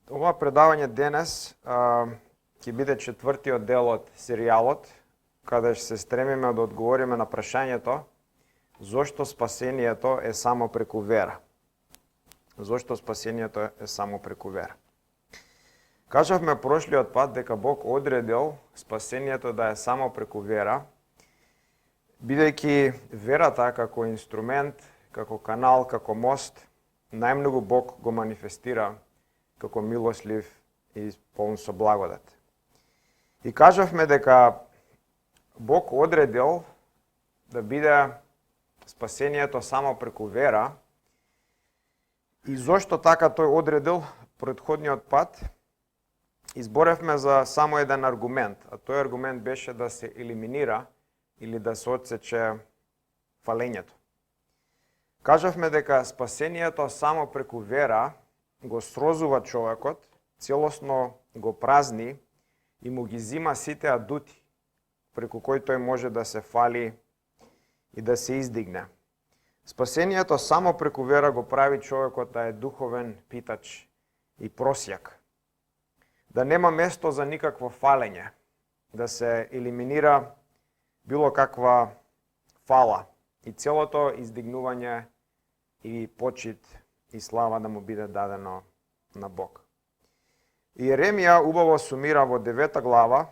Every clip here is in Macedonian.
Ова предавање денес ќе биде четвртиот дел од серијалот, каде ќе се стремиме да одговориме на прашањето зошто спасението е само преку вера. Зошто спасението е само преку вера. Кажавме прошлиот пат дека Бог одредил спасението да е само преку вера, бидејќи верата како инструмент, како канал, како мост, најмногу Бог го манифестира како милослив и полн со благодат. И кажавме дека Бог одредил да биде спасението само преку вера. И зошто така тој одредил претходниот пат? Изборевме за само еден аргумент, а тој аргумент беше да се елиминира или да се отсече фалењето. Кажавме дека спасението само преку вера го срозува човекот, целосно го празни и му ги зима сите адути преку кои тој може да се фали и да се издигне. Спасението само преку вера го прави човекот да е духовен питач и просјак. Да нема место за никакво фалење, да се елиминира било каква фала и целото издигнување и почит и слава да му биде дадено на Бог. Иеремија убаво сумира во 9 глава,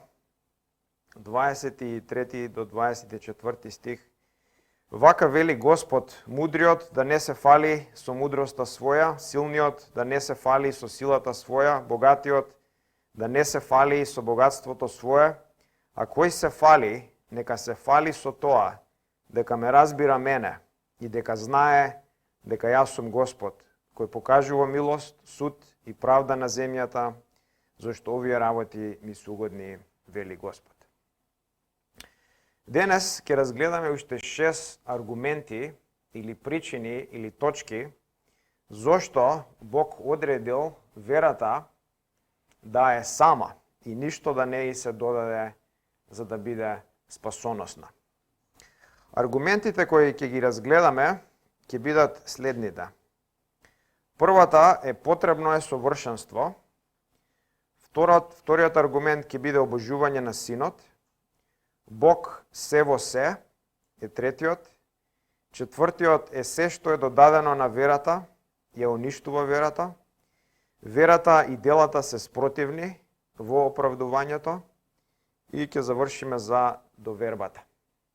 23 до 24 стих. Вака вели Господ, мудриот да не се фали со мудроста своја, силниот да не се фали со силата своја, богатиот да не се фали со богатството свое, а кој се фали, нека се фали со тоа, дека ме разбира мене и дека знае дека јас сум Господ, кој покажува милост, суд и правда на земјата, зашто овие работи ми се угодни, вели Господ. Денес ќе разгледаме уште 6 аргументи или причини или точки зошто Бог одредил верата да е сама и ништо да не ѝ се додаде за да биде спасоносна. Аргументите кои ќе ги разгледаме ќе бидат следните. Првата е потребно е совршенство. Вториот аргумент ќе биде обожување на Синот. Бог се во се е третиот. Четвртиот е се што е додадено на верата, ја уништува верата. Верата и делата се спротивни во оправдувањето и ќе завршиме за довербата.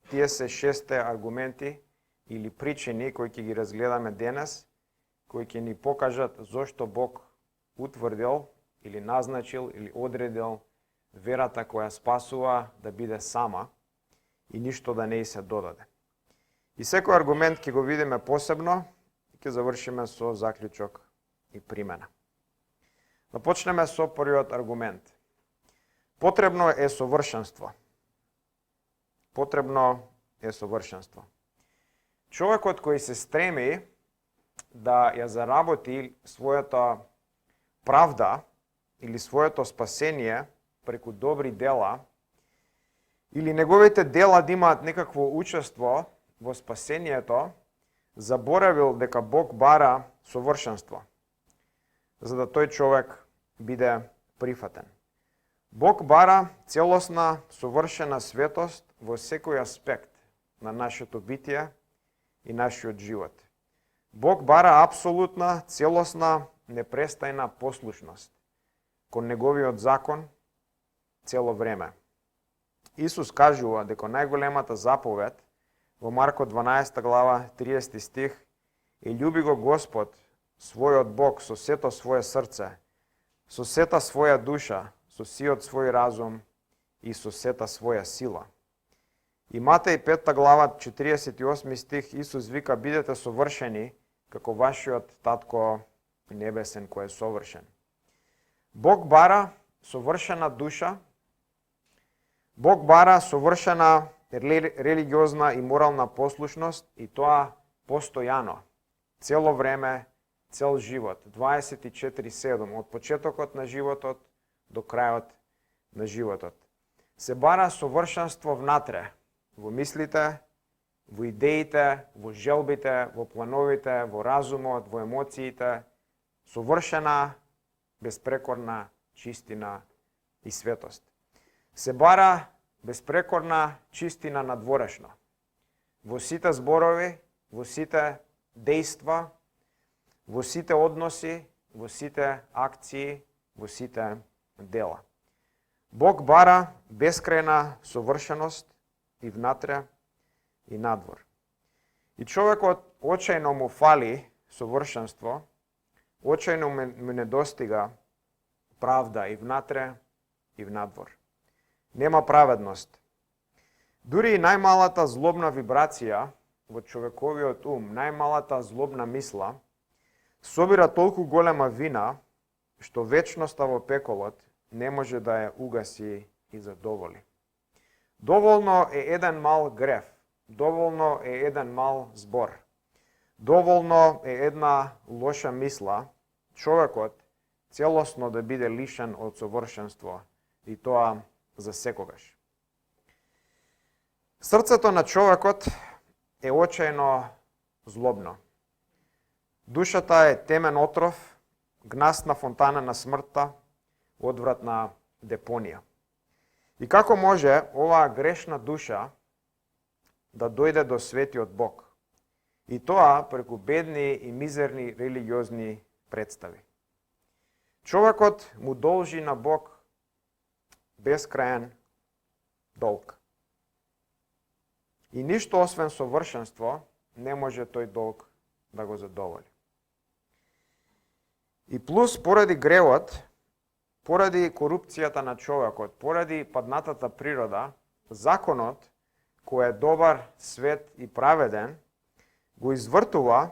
Тие се 6 аргументи или причини кои ќе ги разгледаме денес, кои ќе ни покажат зошто Бог утврдил или назначил или одредил верата која спасува да биде сама и ништо да не ѝ се додаде. И секој аргумент ќе го видиме посебно и ќе завршиме со заклучок и примена. Да почнеме со првиот аргумент. Потребно е совршенство. Потребно е совршенство. Човекот кој се стреми да ја заработи својата правда или своето спасение преку добри дела, или неговите дела да имаат некакво учество во спасението, заборавил дека Бог бара совршенство, за да тој човек биде прифатен. Бог бара целосна, совршена светост во секој аспект на нашето битие и нашиот живот. Бог бара апсолутна, целосна, непрестајна послушност кон неговиот закон цело време. Исус кажува дека најголемата заповед во Марко 12 глава 30 стих е љуби го Господ, својот Бог, со сето свое срце, со сета своја душа, со сиот свој разум и со сета своја сила. И Матеј 5 глава 48 стих Исус вика бидете совршени како вашиот татко небесен кој е совршен. Бог бара совршена душа. Бог бара совршена религиозна и морална послушност и тоа постојано, цело време, цел живот, 24/7, од почетокот на животот до крајот на животот. Се бара совршенство внатре, во мислите, во идеите, во желбите, во плановите, во разумот, во емоциите, совршена безпрекорна чистина и светост. Се бара безпрекорна чистина надворешно. Во сите зборови, во сите дејства, во сите односи, во сите акции, во сите дела. Бог бара бескрајна совршеност и внатре и надвор. И човекот очајно му фали совршенство, очајно му недостига правда и внатре и внадвор. Нема праведност. Дури и најмалата злобна вибрација во човековиот ум, најмалата злобна мисла, собира толку голема вина, што вечноста во пеколот не може да ја угаси и задоволи. Доволно е еден мал греф, доволно е еден мал збор, доволно е една лоша мисла, човекот целосно да биде лишен од совршенство, и тоа за секогаш. Срцето на човекот е очајно злобно. Душата е темен отров, гнасна фонтана на смртта, одвратна депонија. И како може оваа грешна душа да дојде до светиот Бог? И тоа преку бедни и мизерни религиозни представи. Човекот му должи на Бог бескрајен долг. И ништо освен совршенство не може тој долг да го задоволи. И плюс поради гревот, поради корупцијата на човекот, поради паднатата природа, законот, кој е добар, свет и праведен, го извртува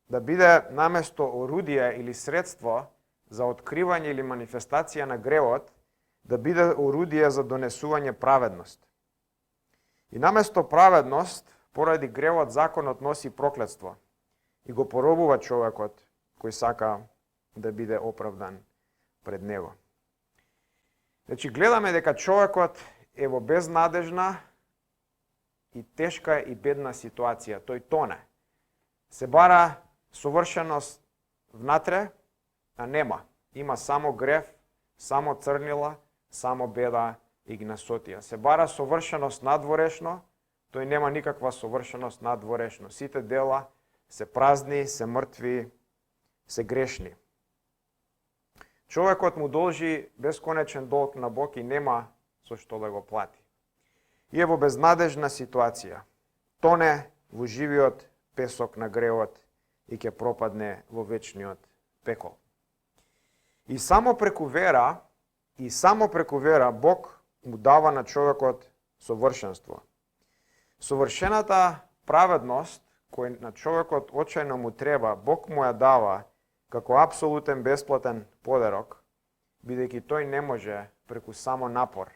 да биде наместо орудие или средство за откривање или манифестација на гревот, да биде орудие за донесување праведност. И наместо праведност, поради гревот, законот носи проклетство и го поробува човекот кој сака да биде оправдан пред него. Значи, гледаме дека човекот е во безнадежна и тешка и бедна ситуација. Тој тоне. Се бара совршеност внатре, а нема. Има само грев, само црнила, само беда и гнасотија. Се бара совршеност надворешно, тој нема никаква совршеност надворешно. Сите дела се празни, се мртви, се грешни. Човекот му должи бесконечен долг на Бог и нема со што да го плати. И е во безнадежна ситуација. Тоне во живиот песок на гревот и ќе пропадне во вечниот пекол. И само преку вера Бог му дава на човекот совршенство. Совршената праведност кој на човекот очајно му треба, Бог му ја дава како апсолутен бесплатен подарок, бидејќи тој не може преку само напор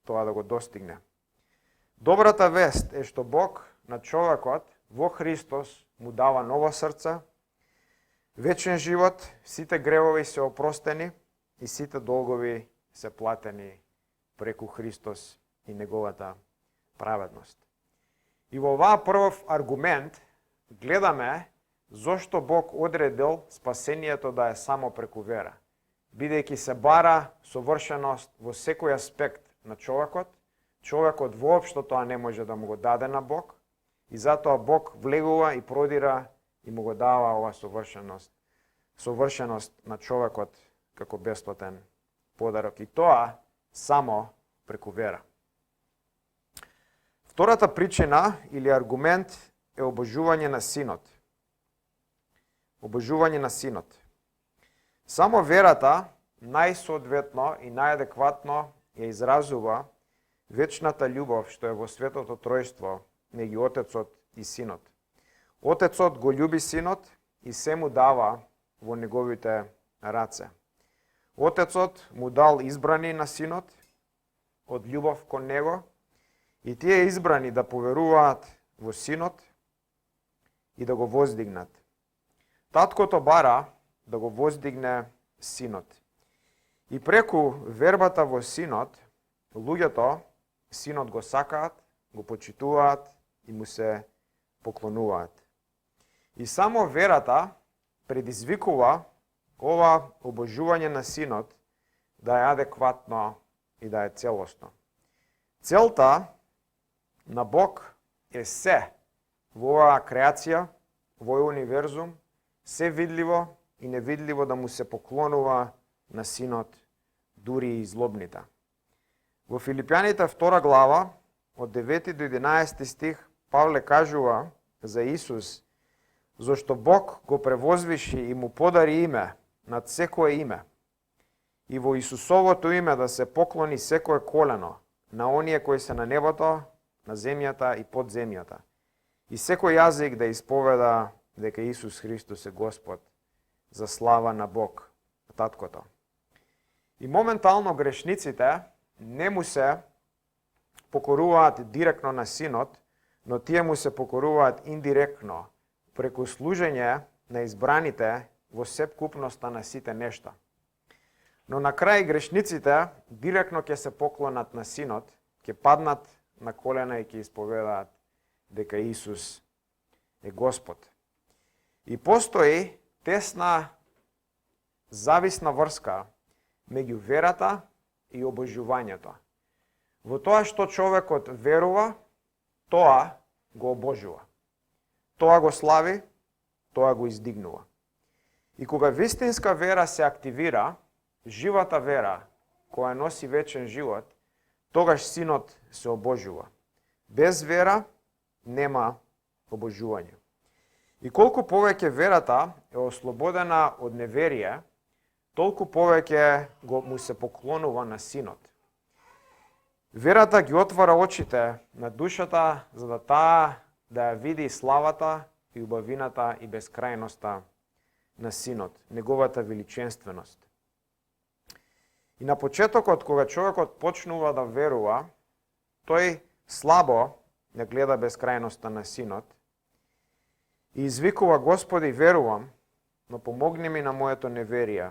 тоа да го достигне. Добрата вест е што Бог на човекот во Христос му дава ново срце, вечен живот, сите гревови се опростени и сите долгови се платени преку Христос и неговата праведност. И во оваа прв аргумент гледаме зошто Бог одредил спасението да е само преку вера. Бидејќи се бара совршеност во секој аспект на човекот, човекот воопшто тоа не може да му го даде на Бог, и затоа Бог влегува и продира и му го дава оваа совршеност на човекот како бесплатен подарок. И тоа само преку вера. Втората причина или аргумент е обожување на Синот. Обожување на Синот. Само верата најсоодветно и најадекватно ја изразува вечната љубов што е во Светото Тројство меѓу Отецот и Синот. Отецот го љуби Синот и се му дава во неговите раце. Отецот му дал избрани на Синот од љубов кон него и тие избрани да поверуваат во Синот и да го воздигнат. Таткото бара да го воздигне Синот. И преку вербата во Синот, луѓето Синот го сакаат, го почитуваат и му се поклонуваат. И само верата предизвикува ова обожување на Синот да е адекватно и да е целосно. Целта на Бог е се во оваа креација, во овој универзум, се видливо и невидливо да му се поклонува на Синот, дури и злобните. Во Филипјаните 2 глава, од 9 до 11 стих, Павле кажува за Исус, зашто Бог го превозвиши и му подари име над секое име, и во Исусовото име да се поклони секое колено на оние кои се на небото, на земјата и под земјата, и секој јазик да исповеда дека Исус Христос е Господ, за слава на Бог, Таткото. И моментално грешниците не му се покоруваат директно на Синот, но тие му се покоруваат индиректно, преку служење на избраните во сепкупноста на сите нешта. Но на крај грешниците директно ќе се поклонат на Синот, ќе паднат на колена и ќе исповедаат дека Исус е Господ. И постои тесна зависна врска меѓу верата и обожувањето. Во тоа што човекот верува, тоа го обожува. Тоа го слави, тоа го издигнува. И кога вистинска вера се активира, живата вера, која носи вечен живот, тогаш Синот се обожува. Без вера нема обожување. И колку повеќе верата е ослободена од неверие, толку повеќе му се поклонува на Синот. Верата ги отвара очите на душата, за да таа да ја види славата и убавината и безкрајноста на Синот, неговата величенственост. И на почетокот, кога човекот почнува да верува, тој слабо не гледа безкрајноста на Синот и извикува: Господи, верувам, но помогни ми на моето неверие,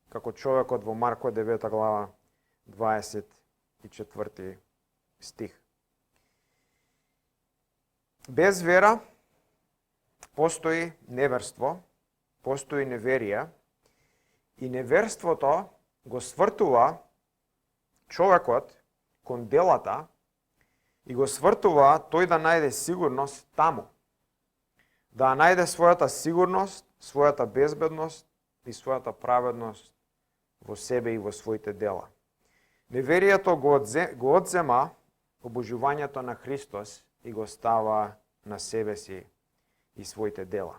како човекот во Марко 9 глава 24 стих. Без вера постои неверство, постои неверие, и неверството го свртува човекот кон делата и го свртува тој да најде сигурност таму. Да најде својата сигурност, својата безбедност и својата праведност во себе и во своите дела. Неверието го одзема обожувањето на Христос и го става на себе си и своите дела.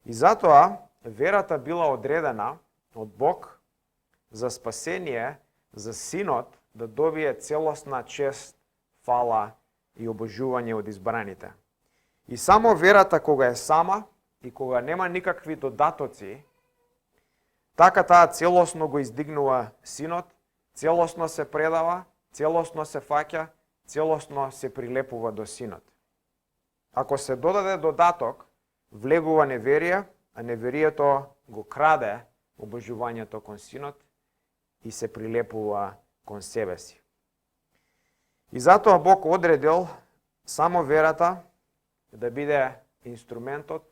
И затоа верата била одредена од Бог за спасение, за Синот да добие целосна чест, фала и обожување од избраните. И само верата кога е сама и кога нема никакви додатоци, така таа целосно го издигнува Синот, целосно се предава, целосно се фаќа, целосно се прилепува до Синот. Ако се додаде додаток, влегува неверие, а неверието го краде обожувањето кон Синот и се прилепува кон себе си. И затоа Бог одредил само верата да биде инструментот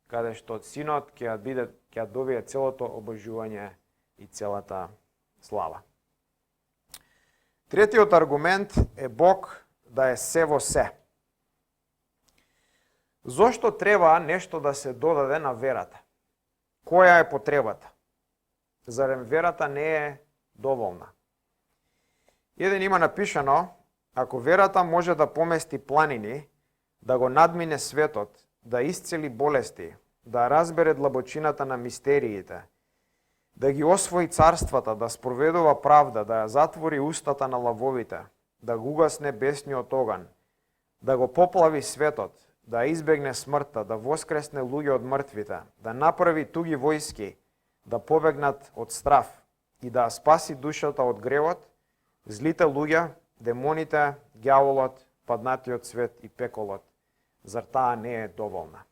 каде што Синот ќе добие целото обожување и целата слава. Третиот аргумент е Бог да е се во се. Зошто треба нешто да се додаде на верата? Која е потребата? Зарем верата не е доволна? Еден има напишано: ако верата може да помести планини, да го надмине светот, да исцели болести, да разбере длабочината на мистериите, да ги освои царствата, да спроведува правда, да ја затвори устата на лавовите, да го угасне бесниот оган, да го поплави светот, да избегне смртта, да воскресне луѓе од мртвите, да направи туги војски, да побегнат од страв и да спаси душата од гревот, злите луѓе, демоните, ѓаволот, паднатиот свет и пеколот, зар таа не е доволна?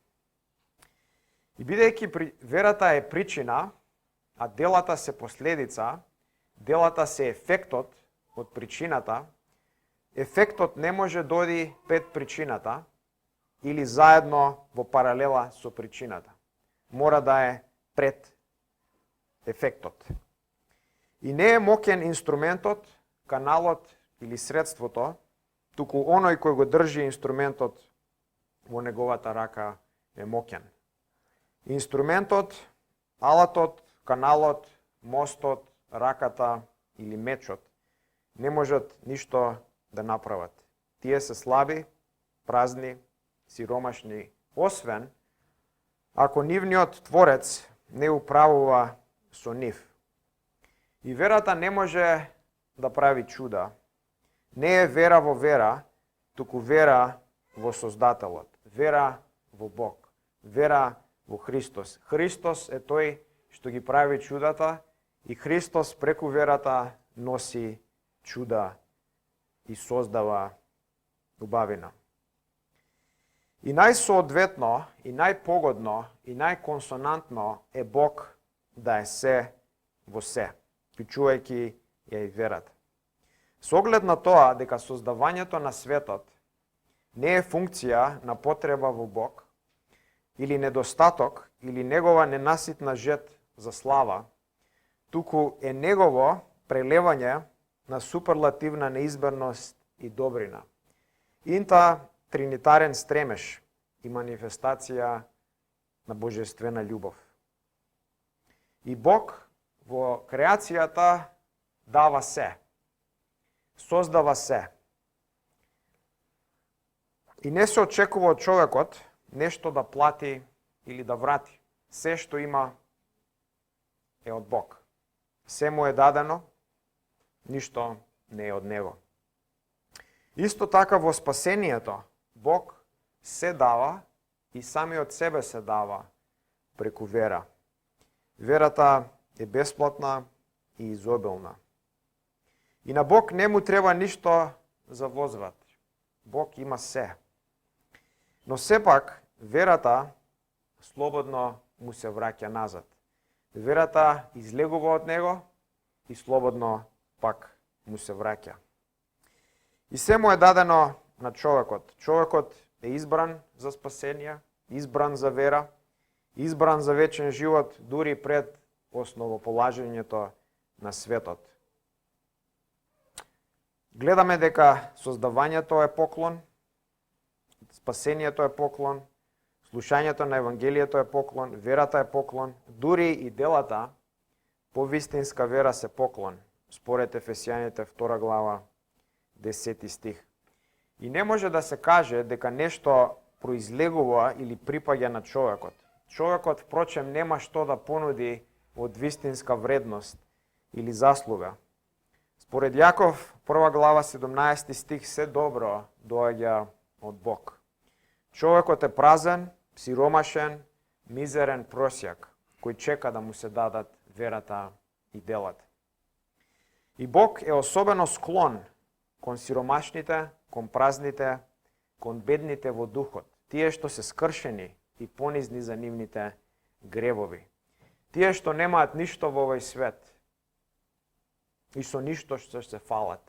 И бидејќи верата е причина, а делата се последица, делата се ефектот од причината, ефектот не може доди пред причината или заедно во паралела со причината. Мора да е пред ефектот. И не е моќен инструментот, каналот или средството, туку оној кој го држи инструментот во неговата рака е моќен. Инструментот, алатот, каналот, мостот, раката или мечот не можат ништо да направат. Тие се слаби, празни, сиромашни, освен ако нивниот Творец не управува со нив. И верата не може да прави чуда. Не е вера во вера, туку вера во Создателот. Вера во Бог. Вера во Христос. Христос е тој што ги прави чудата и Христос преку верата носи чуда и создава убавина. И најсоодветно, и најпогодно, и најконсонантно е Бог да е се во се, вклучувајќи ја и верата. Со оглед на тоа дека создавањето на светот не е функција на потреба во Бог, или недостаток, или негова ненаситна жет за слава, туку е негово прелевање на суперлативна неизберност и добрина. Инта тринитарен стремеж и манифестација на божествена љубов. И Бог во креацијата дава се, создава се. И не се очекува од човекот нешто да плати или да врати. Се што има е од Бог. Се му е дадено, ништо не е од него. Исто така во спасението Бог се дава и самиот себе се дава преку вера. Верата е бесплатна и изобилна. И на Бог не му треба ништо за возврат. Бог има се. Но сепак верата слободно му се враќа назад. Верата излегува од него и слободно пак му се враќа. И се му е дадено на човекот. Човекот е избран за спасение, избран за вера, избран за вечен живот, дури пред основополажењето на светот. Гледаме дека создавањето е поклон, спасението е поклон, слушањето на Евангелието е поклон, верата е поклон, дури и делата по вистинска вера се поклон, според Ефесијаните 2 глава, 10 стих. И не може да се каже дека нешто произлегува или припаѓа на човекот. Човекот, впрочем, нема што да понуди од вистинска вредност или заслуга. Според Јаков, 1 глава, 17 стих, се добро доаѓа од Бог. Човекот е празен, сиромашен, мизерен просјак, кој чека да му се дадат верата и делата. И Бог е особено склон кон сиромашните, кон празните, кон бедните во духот, тие што се скршени и понизни за нивните гревови, тие што немаат ништо во овој свет и со ништо што се фалат.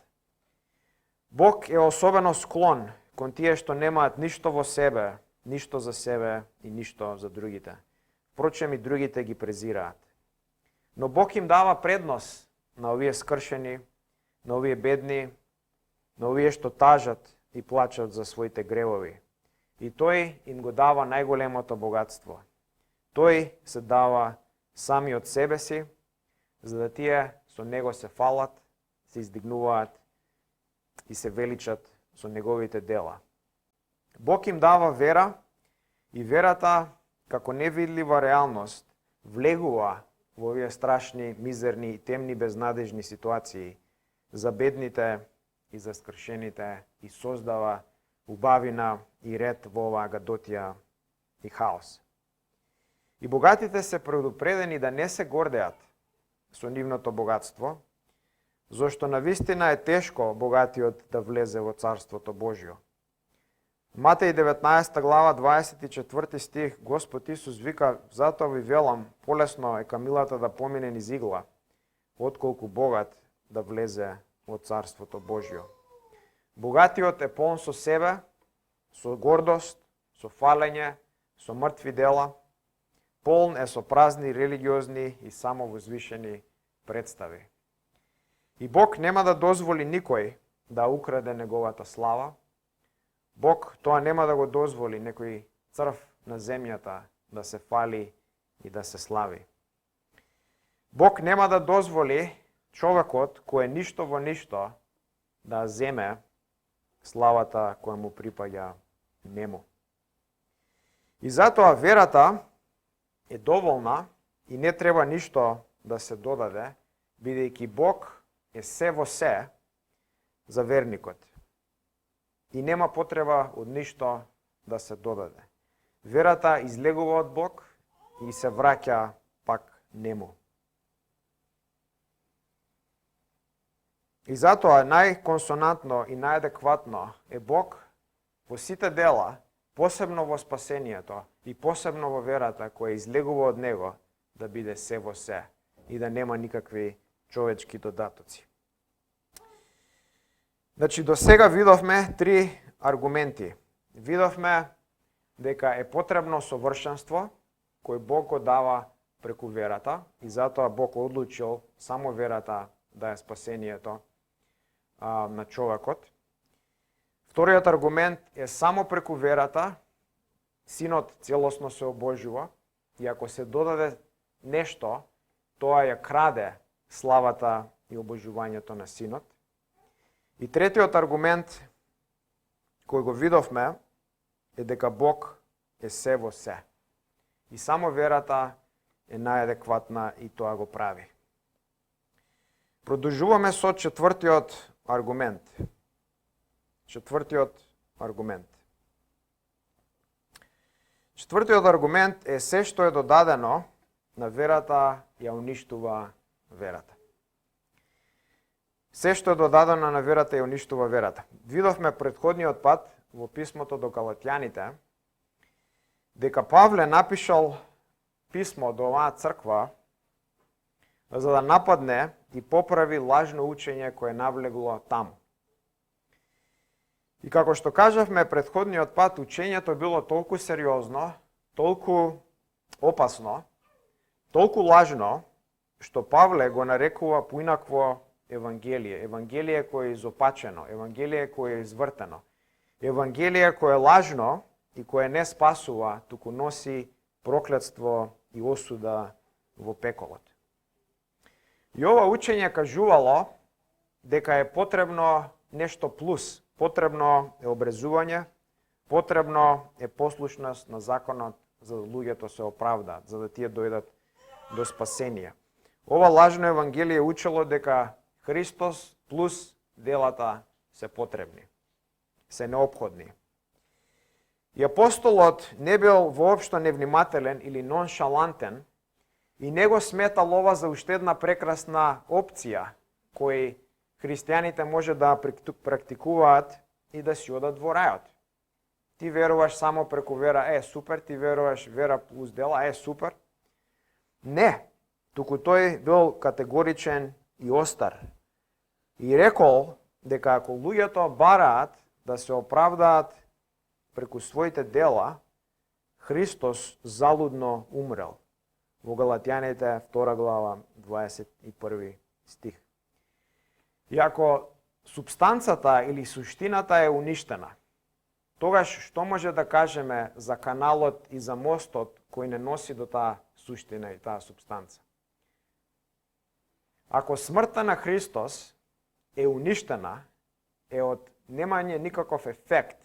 Бог е особено склон кон тие што немаат ништо во себе, ништо за себе и ништо за другите. Впрочем, и другите ги презираат. Но Бог им дава предност на овие скршени, на овие бедни, на овие што тажат и плачат за своите гревови. И тој им го дава најголемото богатство. Тој се дава сами од себе си, за да тие со него се фалат, се издигнуваат и се величат со неговите дела. Бог им дава вера и верата како невидлива реалност влегува во овие страшни, мизерни и темни безнадежни ситуации за бедните и за скршените и создава убавина и ред во оваа гадотија и хаос. И богатите се предупредени да не се гордеат со нивното богатство, зашто навистина е тешко богатиот да влезе во Царството Божјо. Матеј 19 глава 24 стих Господ Исус вика: затоа ви велам, полесно е камилата да помине низ игла, отколку богат да влезе во Царството Божјо. Богатиот е полн со себе, со гордост, со фалење, со мртви дела. полн е со празни, религиозни и самовозвишени представи. И Бог нема да дозволи никој да украде неговата слава. Бог тоа нема да го дозволи некој црв на земјата да се фали и да се слави. Бог нема да дозволи човекот кој е ништо во ништо да земе славата која му припаѓа нему. И затоа верата е доволна и не треба ништо да се додаде, бидејќи Бог е се во се за верникот. И нема потреба од ништо да се додаде. Верата излегува од Бог и се враќа пак нему. И затоа најконсонантно и најадекватно е Бог во сите дела, посебно во спасението и посебно во верата која излегува од Него, да биде се во се и да нема никакви човечки додатоци. Значи, до сега видовме три аргументи. Видовме дека е потребно совршенство, кој Бог го дава преку верата, и затоа Бог одлучил само верата да е спасението на човекот. Вториот аргумент е само преку верата Синот целосно се обожува, и ако се додаде нешто, тоа ја краде славата и обожувањето на Синот. И третиот аргумент кој го видовме е дека Бог е се во се. И само верата е најадекватна и тоа го прави. Продолжуваме со четвртиот аргумент. Четвртиот аргумент е се што е додадено на верата ја уништува верата. Се што е додадено на верата ја уништува верата. Видовме претходниот пат во писмото до Галатјаните дека Павле напишал писмо до оваа црква за да нападне и поправи лажно учење кое навлегло таму. И како што кажавме претходниот пат, учењето било толку сериозно, толку опасно, толку лажно, што Павле го нарекува поинакво Евангелие. Евангелие кое е изопачено, Евангелие кое е извртено, Евангелие кое е лажно и кое не спасува, туку носи проклетство и осуда во пеколот. И ова учење кажувало дека е потребно нешто плюс, потребно е обрезување, потребно е послушност на законот за да луѓето се оправдаат, за да тие дојдат до спасение. Ова лажно Евангелие учело дека Христос плюс делата се потребни, се неопходни. И апостолот не бил воопшто невнимателен или ноншалантен и не го сметал ова за уште една прекрасна опција кој христијаните може да практикуваат и да си одат во рајот. Ти веруваш само преку вера, супер, ти веруваш вера плюс дела, супер. Не, туку тој бил категоричен и остар. И рекол дека ако луѓето бараат да се оправдаат преку своите дела, Христос залудно умрел. Во Галатјаните 2 глава 21 стих. И ако субстанцата или суштината е уништена, тогаш што може да кажеме за каналот и за мостот кој не носи до таа суштина и таа субстанца? Ако смртта на Христос е уништена, е од немање никаков ефект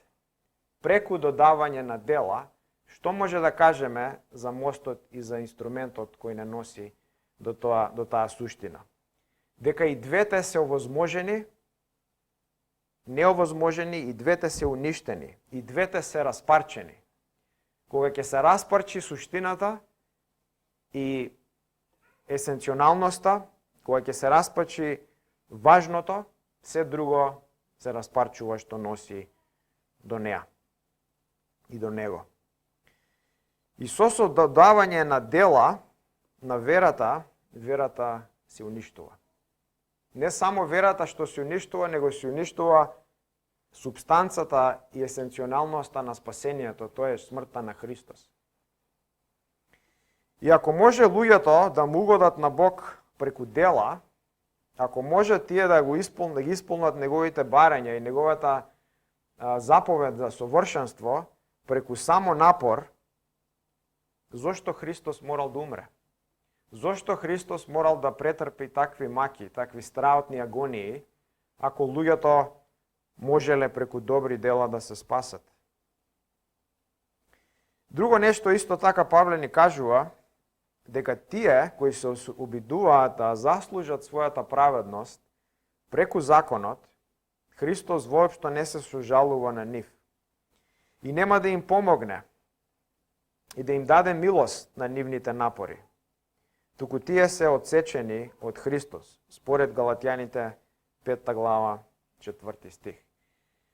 преку додавање на дела, што може да кажеме за мостот и за инструментот кој не носи до таа суштина? Дека и двете се овозможени, неовозможени, и двете се уништени, и двете се распарчени. Кога ќе се распарчи суштината и есенционалноста, кога ќе се распарчи важното, се друго се распарчува што носи до неа и до него. И со додавање на дела на верата, верата се уништува. Не само верата што се уништува, него се уништува субстанцата и есенционалноста на спасението, тоа е смртта на Христос. И ако може луѓето да му угодат на Бог преку дела, ако може тие да ги исполнат неговите барања и неговата заповед за совршенство преку само напор, зошто Христос морал да умре? Зошто Христос морал да претрпи такви маки, такви страутни агонии, ако луѓето можеле преку добри дела да се спасат? Друго нешто исто така Павле ни кажува, дека тие кои се обидуваат да заслужат својата праведност преку законот, Христос воопшто не се сожалува на нив. И нема да им помогне и да им даде милост на нивните напори. Туку тие се отсечени од Христос, според Галатјаните 5 глава 4 стих.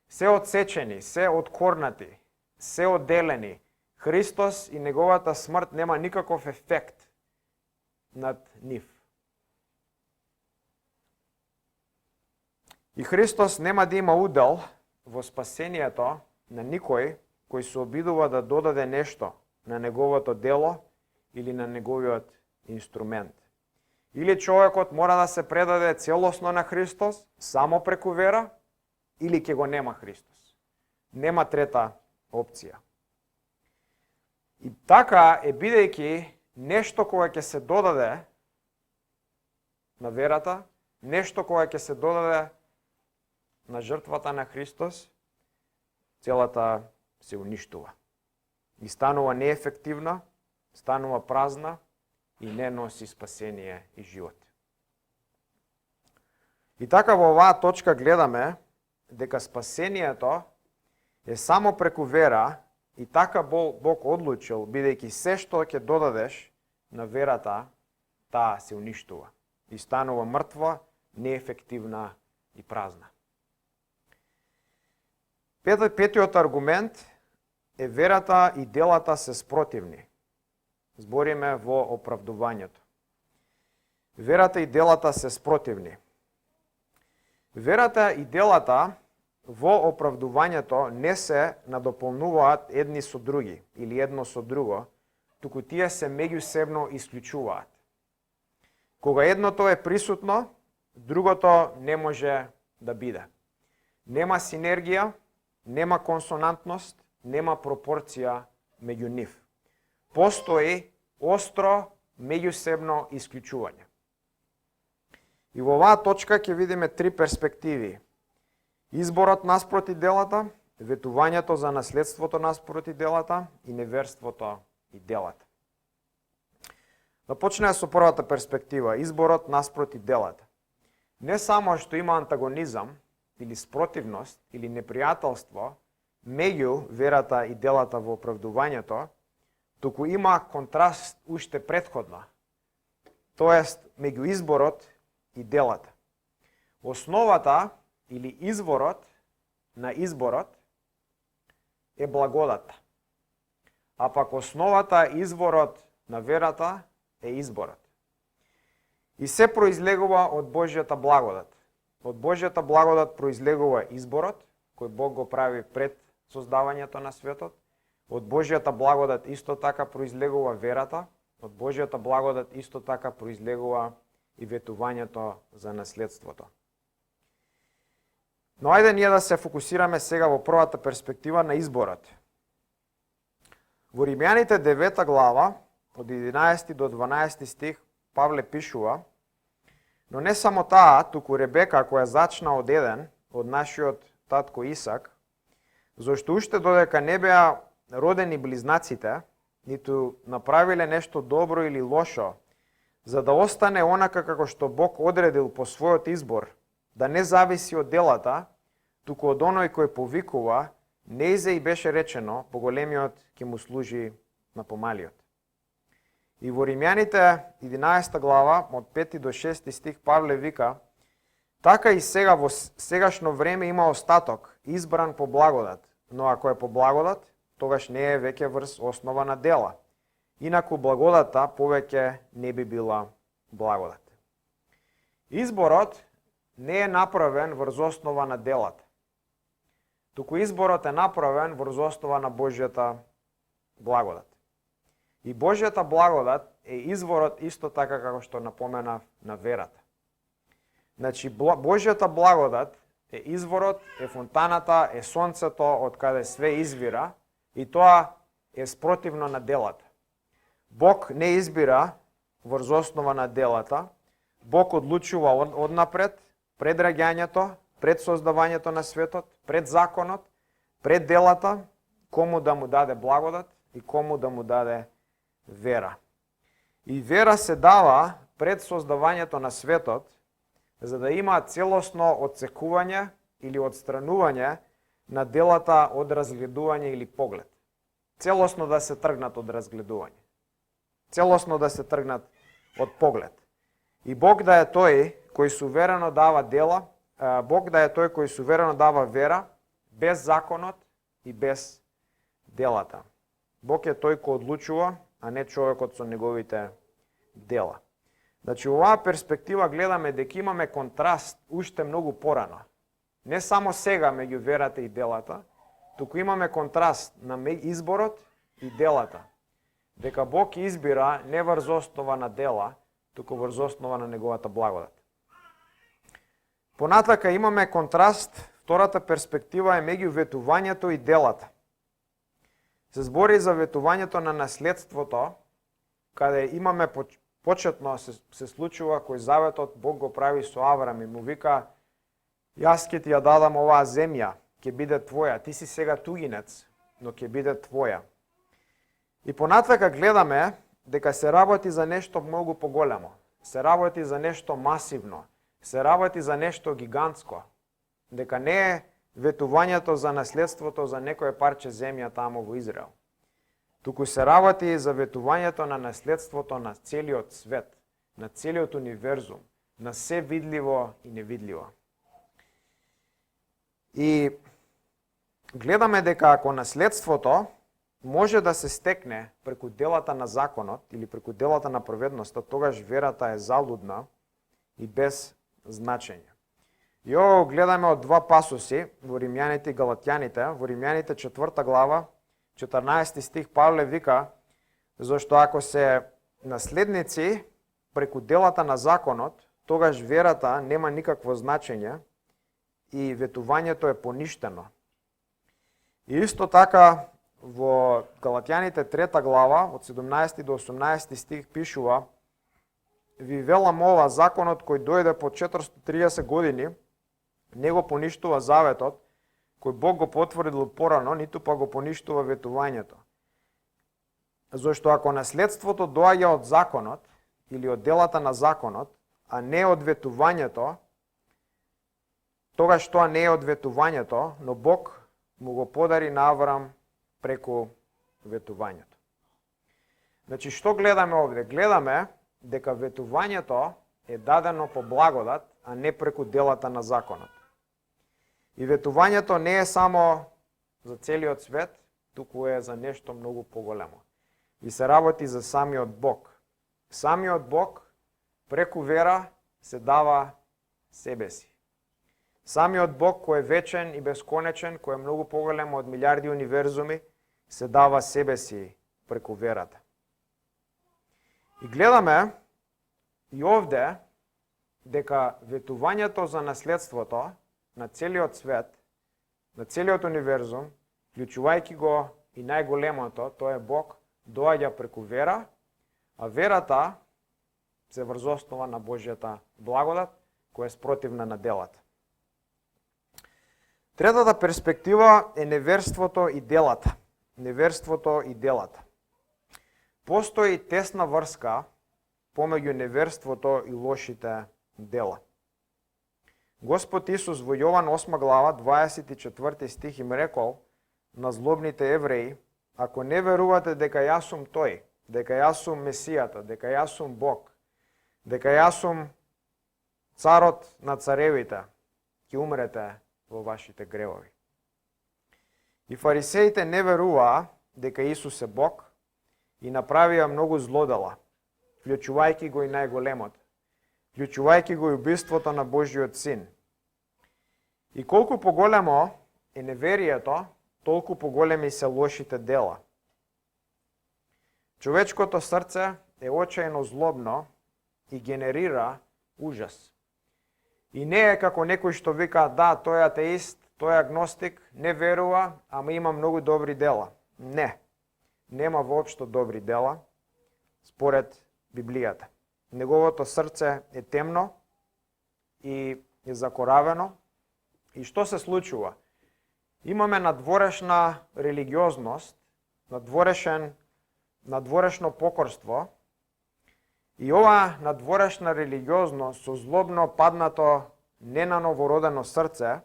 Се отсечени, се откорнати, се одделени. Христос и неговата смрт нема никаков ефект над нив. И Христос нема да има удел во спасението на никој кој се обидува да додаде нешто на неговото дело или на неговиот инструмент. Или човекот мора да се предаде целосно на Христос, само преку вера, или ќе го нема Христос. Нема трета опција. И така е, бидејќи нешто кога ќе се додаде на верата, нешто кога ќе се додаде на жртвата на Христос, целата се уништува. И станува неефективна, станува празна и не носи спасение и живот. И така во оваа точка гледаме дека спасението е само преку вера и така Бог одлучил, бидејќи се што ќе додадеш на верата, таа се уништува и станува мртва, неефективна и празна. Петиот аргумент е верата и делата се спротивни. Збориме во оправдувањето. Верата и делата се спротивни. Верата и делата во оправдувањето не се надополнуваат едни со други или едно со друго, туку тие се меѓусебно исклучуваат. Кога едното е присутно, другото не може да биде. Нема синергија, нема консонантност, нема пропорција меѓу нив. Постои остро меѓусебно исклучување. И во оваа точка ќе видиме три перспективи. Изборот наспроти делата, ветувањето за наследството наспроти делата и неверството и делата. Да почнеме со првата перспектива, изборот наспроти делата. Не само што има антагонизам или спротивност или непријателство меѓу верата и делата во оправдувањето, туку има контраст уште претходно, тоест меѓу изборот и делата. Основата или изворот на изборот е благодата, а пак основата, изворот на верата е изборот. И се произлегува од Божјата благодат. Од Божјата благодат произлегува изборот, кој Бог го прави пред создавањето на светот. Од Божјата благодат исто така произлегува верата, од Божјата благодат исто така произлегува и ветувањето за наследството. Но ајде ние да се фокусираме сега во првата перспектива на изборот. Во Римјаните 9 глава, од 11 до 12 стих, Павле пишува: но не само таа, туку Ребека, која зачна од Еден, од нашиот татко Исак, зашто уште додека не беа родени близнаците, ниту направиле нешто добро или лошо, за да остане онака како што Бог одредил по својот избор, да не зависи од делата, туку од оној кој повикува, неизе и беше речено, поголемиот ќе му служи на помалиот. И во Римјаните 11 глава, од 5 до 6 стих, Павле вика: така и сега во сегашно време има остаток, избран по благодат, но ако е по благодат, тогаш не е веќе врз основа на дела. Инаку благодата повеќе не би била благодат. Изборот не е направен врз основа на делата, туку изборот е направен врз основа на Божјата благодат. И Божјата благодат е изворот исто така како што напоменав на верата. Значи, Божјата благодат е изворот, е фонтаната, е сонцето од каде све извира и тоа е спротивно на делата. Бог не избира врз основа на делата, Бог одлучува однапред, пред раѓањето, пред создавањето на светот, пред законот, пред делата, кому да му даде благодат и кому да му даде вера. И вера се дава пред создавањето на светот, за да има целосно отсекување или отстранување на делата од разгледување или поглед. Целосно да се тргнат од разгледување. Целосно да се тргнат од поглед. И Бог да е тој кој суверено дава дела, Бог да е тој кој суверено дава вера, без законот и без делата. Бог е тој кој одлучува, а не човекот со неговите дела. Значи, оваа перспектива гледаме дека имаме контраст уште многу порано. Не само сега меѓу верата и делата, туку имаме контраст на изборот и делата. Дека Бог избира не врз основа на дела, туку врз основа на неговата благодат. Понатака имаме контраст, втората перспектива е меѓу ветувањето и делата. Се збори за ветувањето на наследството, каде имаме почетно се случува кој заветот Бог го прави со Аврам и му вика: јас ќе ти ја дадам оваа земја, ќе биде твоја, ти си сега тугинец, но ќе биде твоја. И понатака гледаме дека се работи за нешто многу поголемо, се работи за нешто масивно, се работи за нешто гигантско, дека не е ветувањето за наследството за некое парче земја таму во Израел. Туку се работи за ветувањето на наследството на целиот свет, на целиот универзум, на се видливо и невидливо. И гледаме дека ако наследството може да се стекне преку делата на законот или преку делата на праведноста, тогаш верата е залудна и без значење. И ово гледаме од два пасоси во Римјаните и Галатјаните. Во Римјаните 4 глава, 14 стих, Павле вика: зашто ако се наследници преку делата на законот, тогаш верата нема никакво значење и ветувањето е поништено. И исто така во Галатјаните 3 глава, од 17 до 18 стих пишува: ви велам ова, законот кој дојде по 430 години, не го поништува заветот, кој Бог го потврдил порано, ниту па го поништува ветувањето. Зошто ако наследството доаѓа од законот или од делата на законот, а не од ветувањето, тогаш тоа не е од ветувањето, но Бог му го подари на Аврам преку ветувањето. Значи, што гледаме овде? Гледаме дека ветувањето е дадено по благодат, а не преку делата на законот. И ветувањето не е само за целиот свет, туку е за нешто многу поголемо. И се работи за самиот Бог. Самиот Бог преку вера се дава себе си. Самиот Бог кој е вечен и бесконечен, кој е многу поголемо од милиарди универзуми, се дава себе си преку верата. И гледаме и овде дека ветувањето за наследството на целиот свет, на целиот универзум, вклучувајќи го и најголемото, тоа е Бог, доаѓа преку вера, а верата се врз основа на Божјата благодат, која е спротивна на делата. Третата перспектива е неверството и делата. Неверството и делата. Постои тесна врска помеѓу неверството и лошите дела. Господ Исус во Јован 8 глава, 24 стих им рекол на злобните евреи: ако не верувате дека јас сум тој, дека јас сум Месијата, дека јас сум Бог, дека јас сум царот на царевите, ќе умрете во вашите гревови. И фарисеите не веруваа дека Исус е Бог и направија многу злодела, вклучувајќи го и најголемото, вклучувајќи го и убиството на Божјиот син. И колку поголемо е неверието, толку поголеми се лошите дела. Човечкото срце е очајно злобно и генерира ужас. И не е како некој што вика, да, тој е атеист, тој е агностик, не верува, ама има многу добри дела. Не. Нема воопшто добри дела, според Библијата. Неговото срце е темно и е закоравено. И што се случува? Имаме надворешна религиозност, надворешно покорство, и ова надворешна религиозност со злобно паднато не на новородено срце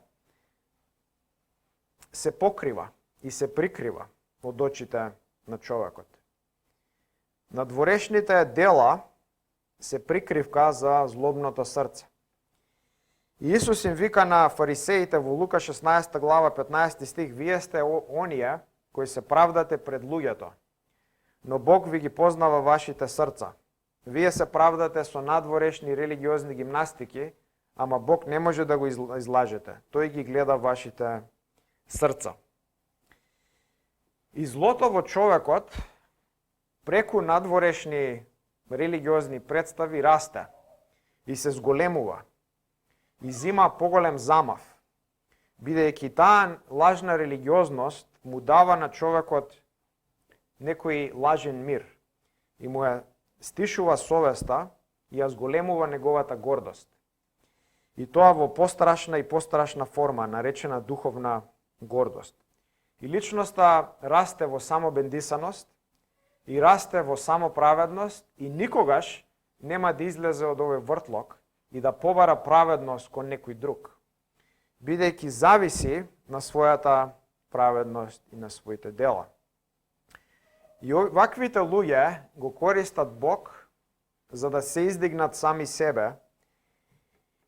се покрива и се прикрива од очите на човекот. Надворешните дела се прикривка за злобното срце. И Исус им вика на фарисеите во Лука 16 глава 15 стих: вие сте оние кои се правдате пред луѓето, но Бог ви ги познава вашите срца. Вие се правдате со надворешни религиозни гимнастики, ама Бог не може да го излажете. Тој ги гледа вашите срца. И злото во човекот преку надворешни религиозни представи расте и се зголемува и зима поголем замав, бидејќи таа лажна религиозност му дава на човекот некој лажен мир и му ја стишува совеста и ја зголемува неговата гордост. И тоа во пострашна и пострашна форма, наречена духовна гордост. И личноста расте во самобендисаност и расте во самоправедност и никогаш нема да излезе од овој вртлок и да побара праведност кон некој друг, бидејќи зависи на својата праведност и на своите дела. И ваквите луѓе го користат Бог за да се издигнат сами себе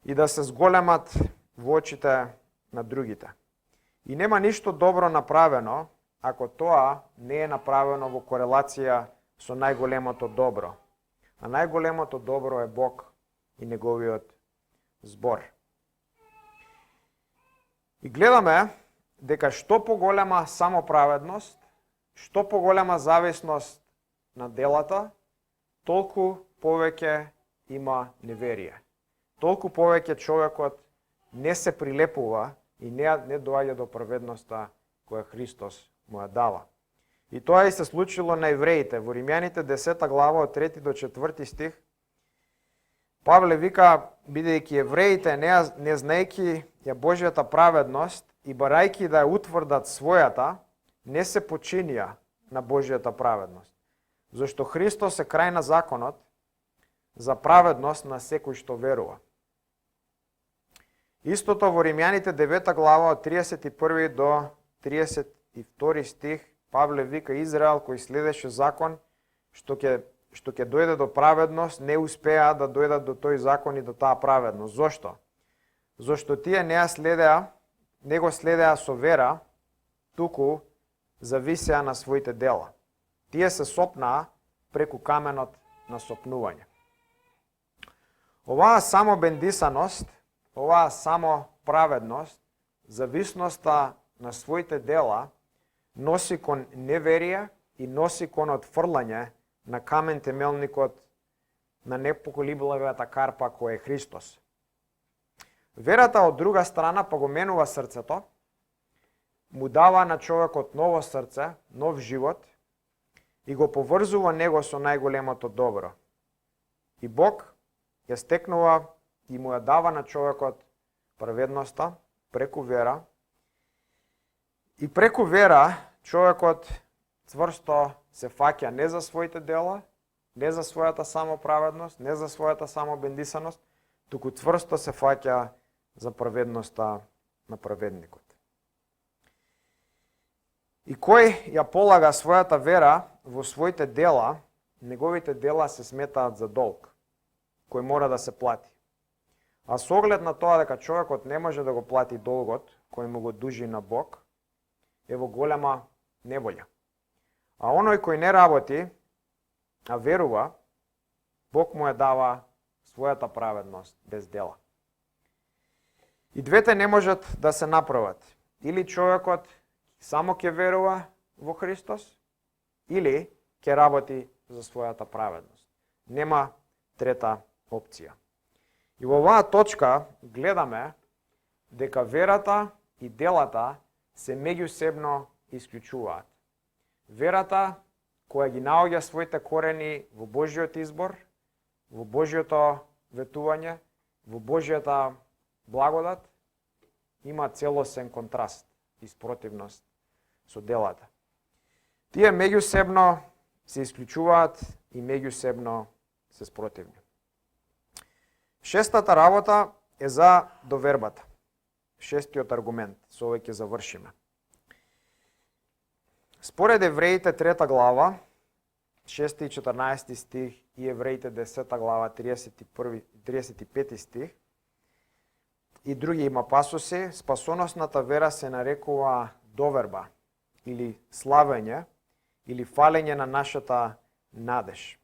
и да се зголемат во очите на другите. И нема ништо добро направено ако тоа не е направено во корелација со најголемото добро. А најголемото добро е Бог и неговиот збор. И гледаме дека што поголема самоправедност, што поголема зависност на делата, толку повеќе има неверие. Толку повеќе човекот не се прилепува и не доаѓа до праведноста која Христос му ја дава. И тоа и се случило на евреите. Во Римјаните 10 глава од 3 до 4 стих, Павле вика, бидејќи евреите не знаејќи ја Божјата праведност и барајќи да ја утврдат својата, не се починија на Божјата праведност. Зашто Христос е крај на законот за праведност на секој што верува. Истото во Римјаните 9 глава од 31 до 32 стих, Павле вика, Израел кој следеше закон, што ќе дојде до праведност, не успеа да дојдат до тој закон и до таа праведност. Зошто? Зошто тие не го следеа со вера, туку зависеа на своите дела. Тие се сопнаа преку каменот на сопнување. Оваа самобендисаност, оваа самоправедност, зависноста на своите дела, носи кон неверие и носи кон отфрлање на камен темелникот на непоколебливата карпа кој е Христос. Верата од друга страна па го менува срцето, му дава на човекот ново срце, нов живот и го поврзува него со најголемото добро. И Бог ја стекнува и му ја дава на човекот праведноста преку вера. И преку вера човекот цврсто се фаќа не за своите дела, не за својата самоправедност, не за својата самобендисаност, туку цврсто се фаќа за праведноста на праведникот. И кој ја полага својата вера во своите дела, неговите дела се сметаат за долг, кој мора да се плати. А со оглед на тоа дека човекот не може да го плати долгот кој му го дужи на Бог, е во голема неволја. А оној кој не работи, а верува, Бог му ја дава својата праведност без дела. И двете не можат да се направат. Или човекот само ќе верува во Христос, или ќе работи за својата праведност. Нема трета опција. И во оваа точка гледаме дека верата и делата се меѓусебно исклучуваат. Верата која ги наоѓа своите корени во Божјиот избор, во Божјото ветување, во Божјата благодат, има целосен контраст и спротивност со делата. Тие меѓусебно се исклучуваат и меѓусебно се спротивни. Шестата работа е за довербата. Шестиот аргумент, со овој ќе завршиме. Според Евреите 3 глава, 6 и 14 стих и Евреите 10 глава, 35 стих и други има пасоси, спасоносната вера се нарекува доверба или славење или фалење на нашата надеж.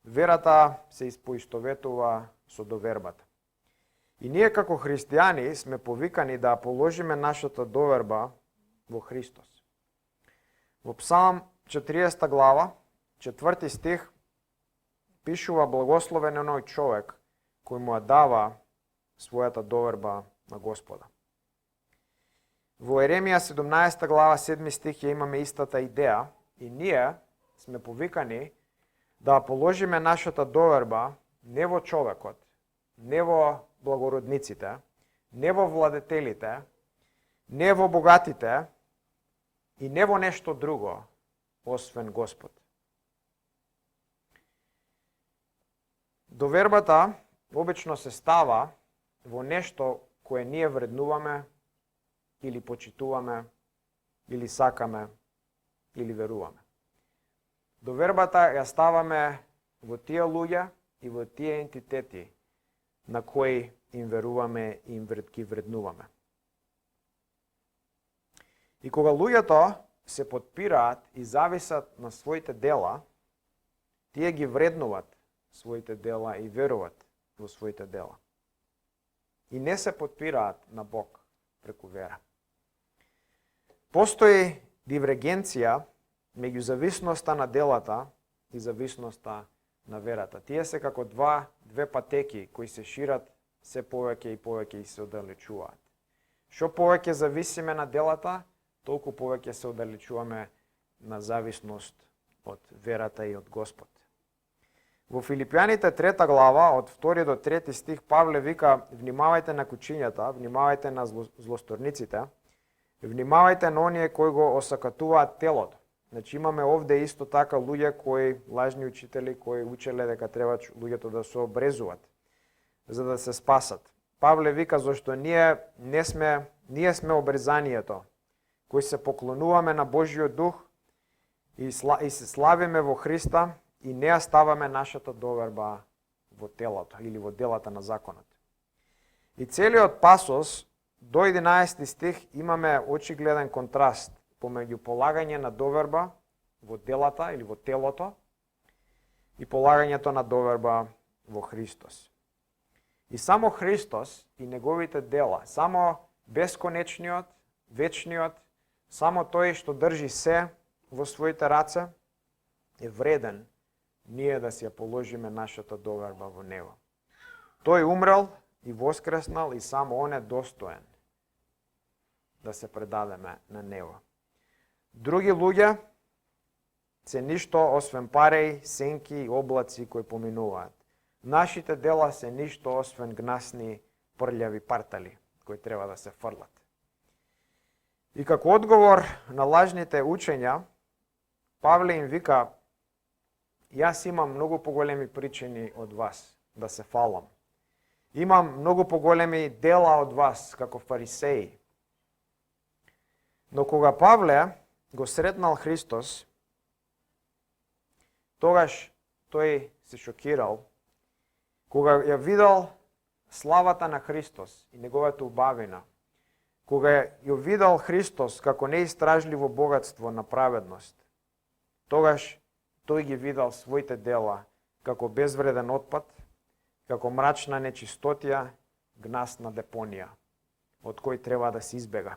Верата се испоистоветува со довербата. И ние како христијани сме повикани да положиме нашата доверба во Христос. Во Псалм 40 глава, 4 стих, пишува благословен оној човек кој му ја дава својата доверба на Господа. Во Еремија 17 глава, 7 стих ја имаме истата идеја и ние сме повикани да положиме нашата доверба не во човекот, не во благородниците, не во владетелите, не во богатите и не во нешто друго, освен Господ. Довербата обично се става во нешто кое ние вреднуваме, или почитуваме, или сакаме, или веруваме. Довербата ја ставаме во тие луѓе и во тие ентитети на кои им веруваме и им ги вреднуваме. И кога луѓето се потпираат и зависат на своите дела, тие ги вреднуват своите дела и веруват во своите дела. И не се потпираат на Бог преку вера. Постои дивергенција меѓу зависноста на делата и зависноста на верата. Тие се како две патеки кои се шират се повеќе и повеќе и се оддалечуваат. Што повеќе зависиме на делата, толку повеќе се оддалечуваме на зависност од верата и од Господ. Во Филипјаните 3 глава, од 2 до 3 стих, Павле вика: внимавајте на кучињата, внимавајте на злосторниците, внимавајте на оние кои го осакатуваат телото. Значи имаме овде исто така луѓе кои, лажни учители, кои учеле дека треба луѓето да се обрезуват за да се спасат. Павле вика зашто ние сме обрезанието, кои се поклонуваме на Божјиот дух и се славиме во Христа и не ја ставаме нашата доверба во телото или во делата на законот. И целиот пасос до 11 стих имаме очигледен контраст помеѓу полагање на доверба во делата или во телото и полагањето на доверба во Христос. И само Христос и неговите дела, само бесконечниот, вечниот, само тој што држи се во своите раце, е вреден ние да си ја положиме нашата доверба во него. Тој умрел и воскреснал и само он е достоен да се предадеме на него. Други луѓе се ништо освен пареи, сенки и облаци кои поминуваат. Нашите дела се ништо освен гнасни, прљави партали кои треба да се фрлат. И како одговор на лажните учења, Павле им вика: јас имам многу поголеми причини од вас да се фалам. Имам многу поголеми дела од вас како фарисеи. Но кога Павле го сретнал Христос, тогаш тој се шокирал, кога ја видел славата на Христос и неговата убавина, кога ја видел Христос како неистражливо богатство на праведност, тогаш тој ги видел своите дела како безвреден отпад, како мрачна нечистотија, гнасна депонија, од кој треба да се избега,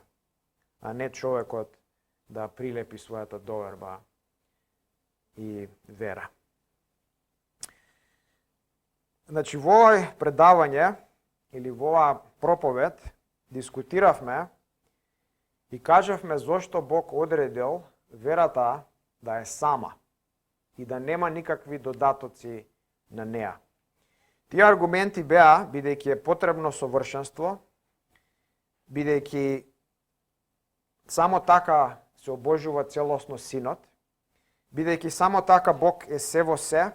а не човекот да прилепи својата доверба и вера. Значи, во овој предавање или во оваа проповед дискутиравме и кажавме зошто Бог одредил верата да е сама и да нема никакви додатоци на неа. Тие аргументи беа, бидејќи е потребно совршенство, бидејќи само така се обожува целосно Синот, бидејќи само така Бог е се во се.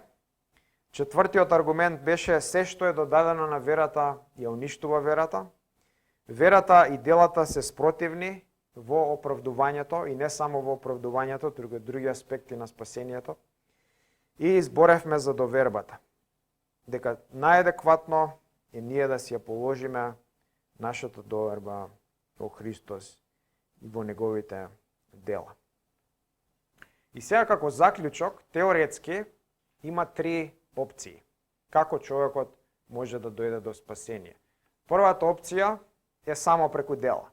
Четвртиот аргумент беше се што е додадено на верата ја уништува верата. Верата и делата се спротивни во оправдувањето и не само во оправдувањето, туку други аспекти на спасението. И изборевме за довербата. Дека најадекватно е ние да си ја положиме нашата доверба во Христос и во неговите дела. И сега како заклучок, теоретски, има три опции. Како човекот може да дојде до спасение. Првата опција е само преку дела.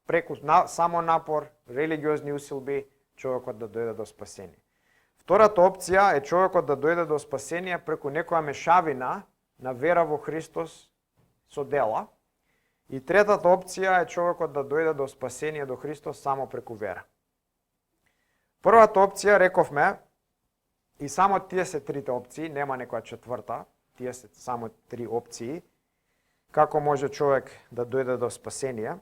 Преку само напор, религиозни усилби, човекот да дојде до спасение. Втората опција е човекот да дојде до спасение преку некоја мешавина на вера во Христос со дела. И третата опција е човекот да дојде до спасение до Христос само преку вера. Првата опција рековме, и само тие се трите опции, нема некоја четврта, тие се само три опции, како може човек да дојде до спасение.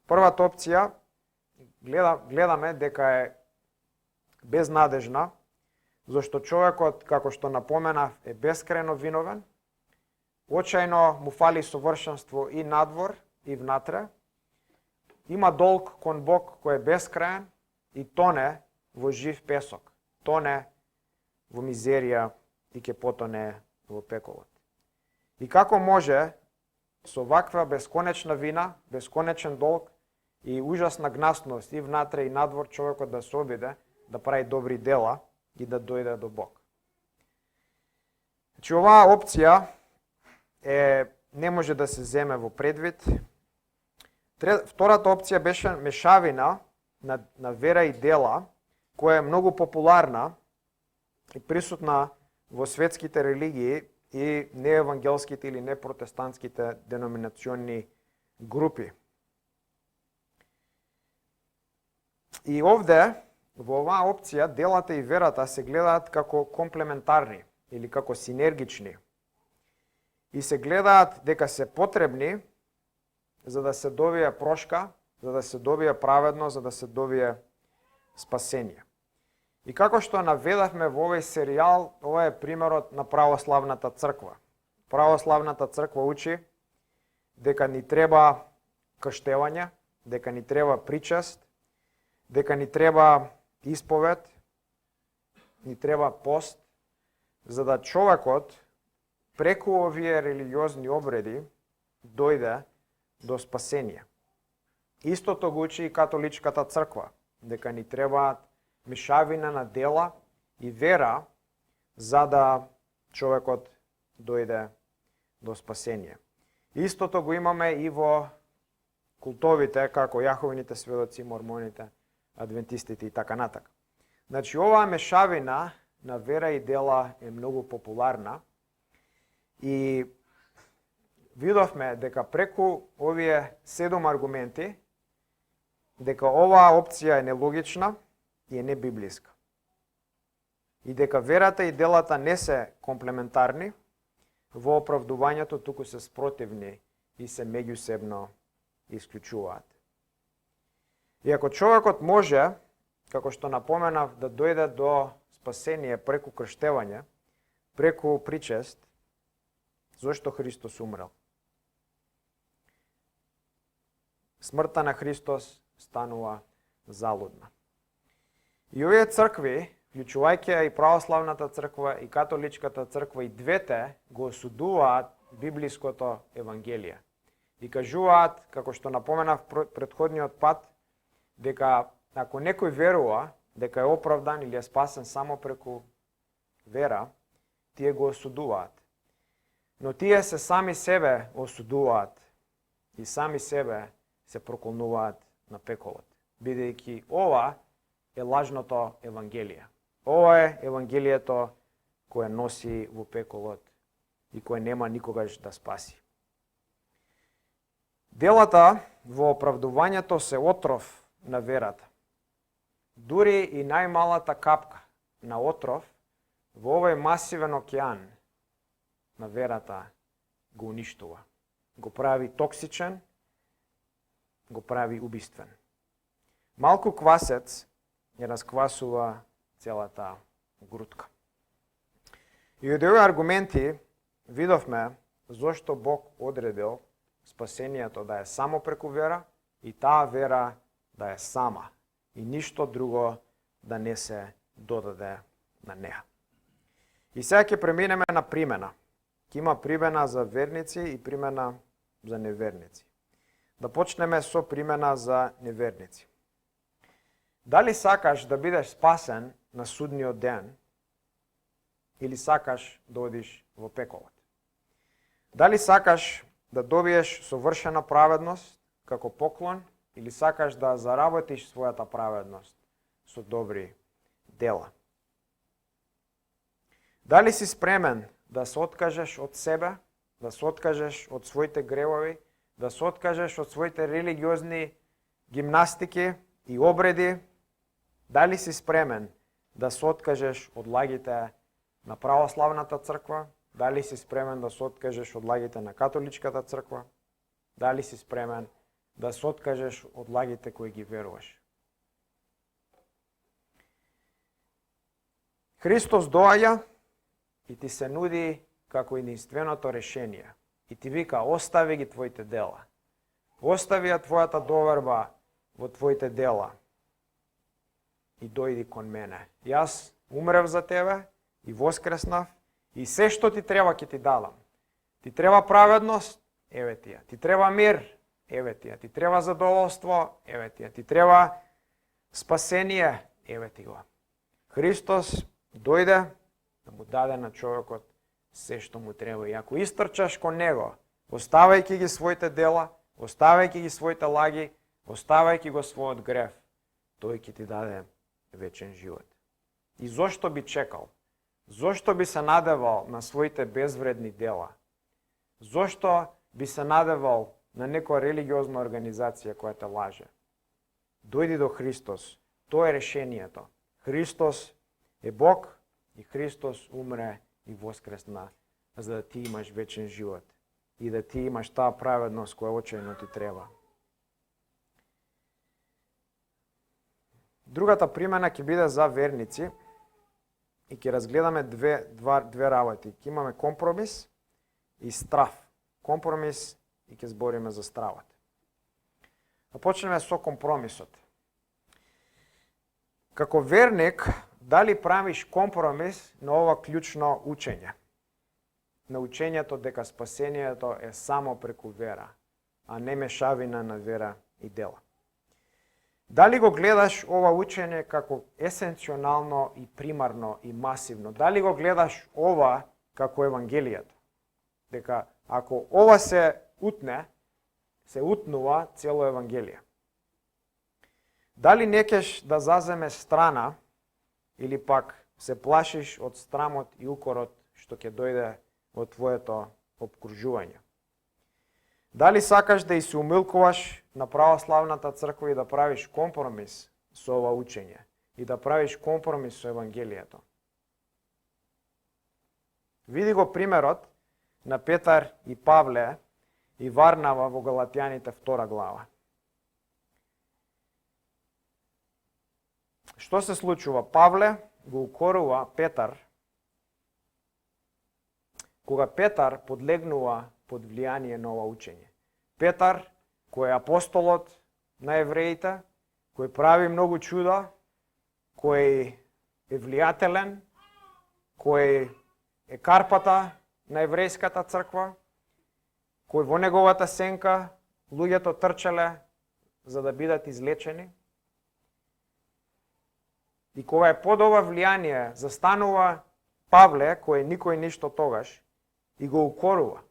Првата опција гледаме дека е безнадежна, зашто човекот, како што напоменав, е бескрајно виновен, очајно му фали совршенство и надвор и внатре, има долг кон Бог кој е бескрајен и тоне во жив песок, тоне во мизерија и ќе потоне во пеколот. И како може со ваква бесконечна вина, бесконечен долг и ужасна гнасност и внатре и надвор човекот да се обиде да прави добри дела и да дојде до Бог. Значи, оваа опција не може да се земе во предвид. Втората опција беше мешавина на вера и дела, која е многу популарна и присутна во светските религии и неевангелските или непротестантските деноминациони групи. И овде, во оваа опција, делата и верата се гледаат како комплементарни или како синергични. И се гледаат дека се потребни за да се добие прошка, за да се добие праведно, за да се добие спасение. И како што наведавме во овој серијал, ова е примерот на православната црква. Православната црква учи дека ни треба крштевање, дека ни треба причест, дека ни треба исповед, ни треба пост, за да човекот преку овие религиозни обреди дојде до спасение. Истото го учи и католичката црква, дека ни требаат мешавина на дела и вера за да човекот дојде до спасение. Истото го имаме и во култовите, како јаховините сведоци, мормоните, адвентистите и така натака. Значи, оваа мешавина на вера и дела е многу популарна и видовме дека преку овие 7 аргументи, дека оваа опција е нелогична и е небиблиска. И дека верата и делата не се комплементарни во оправдувањето, туку се спротивни и се меѓусебно исклучуваат. И ако човекот може, како што напоменав, да дојде до спасение преку крштевање, преку причест, зошто Христос умрел? Смртта на Христос станува залудна. И овие цркви, вклучувајќи и православната црква и католичката црква, и двете го осудуваат библиското евангелие. И кажуваат, како што напоменав претходниот пат, дека ако некој верува дека е оправдан или е спасен само преку вера, тие го осудуваат. Но тие се сами себе осудуваат и сами себе се проколнуваат на пеколот, бидејќи ова е лажното евангелие. Ова е евангелието кое носи во пеколот и кој нема никогаш да спаси. Делата во оправдувањето се отров на верата. Дури и најмалата капка на отров во овој масивен океан на верата го уништува. Го прави токсичен, го прави убиствен. Малку квасец ја расквасува целата грудка. И од овие аргументи видовме зошто Бог одредил спасението да е само преку вера и таа вера да е сама и ништо друго да не се додаде на неа. И сега ќе преминеме на примена. Ќе има примена за верници и примена за неверници. Да почнеме со примена за неверници. Дали сакаш да бидеш спасен на судниот ден или сакаш да одиш во пеколот? Дали сакаш да добиеш совршена праведност како поклон или сакаш да заработиш својата праведност со добри дела? Дали си спремен да се откажеш од себе, да се откажеш од своите гревови, да се откажеш од своите религиозни гимнастики и обреди? Дали си спремен да се откажеш од лагите на православната црква? Дали си спремен да се откажеш од лагите на католичката црква? Дали си спремен да се откажеш од лагите кои ги веруваш? Христос доаѓа и ти се нуди како единственото решение. И ти вика, остави ги твоите дела. Остави ја твојата доверба во твоите дела. И дојди кон мене. Јас умрев за тебе и воскреснав и се што ти треба ќе ти дадам. Ти треба праведност, еве ти ја. Ти треба мир, еве ти ја. Ти треба задоволство, еве ти ја. Ти треба спасение, еве ти го. Христос дојде да му даде на човекот се што му треба. И ако истрчаш кон него, оставајќи ги своите дела, оставајќи ги своите лаги, оставајќи го својот грев, тој ќе ти даде вечен живот. И зошто би чекал? Зошто би се надевал на своите безвредни дела? Зошто би се надевал на некоја религиозна организација која те лаже? Дојди до Христос. Тоа е решението. Христос е Бог и Христос умре и воскресна за да ти имаш вечен живот и да ти имаш таа праведност која очајно ти треба. Другата примена ќе биде за верници и ќе разгледаме две работи. Ќе имаме компромис и страв. Компромис и ќе збориме за стравот. Да почнеме со компромисот. Како верник, дали правиш компромис на ова клучно учење? На учењето дека спасението е само преку вера, а не мешавина на вера и дела. Дали го гледаш ова учење како есенционално и примарно и масивно? Дали го гледаш ова како Евангелијата? Дека ако ова се утне, се утнува цело Евангелие. Дали не кеш да заземеш страна или пак се плашиш од страмот и укорот што ќе дојде од твоето обкружување? Дали сакаш да и се умилкуваш на православната црква и да правиш компромис со ова учење и да правиш компромис со Евангелието? Види го примерот на Петар и Павле и Варнава во Галатјаните 2 глава. Што се случува? Павле го укорува Петар кога Петар подлегнува под влијание на ова учење. Петар, кој е апостолот на евреите, кој прави многу чуда, кој е влијателен, кој е карпата на еврејската црква, кој во неговата сенка луѓето трчале за да бидат излечени. И кога е под ова влијание, застанува Павле, кој никој ништо тогаш, и го укорува.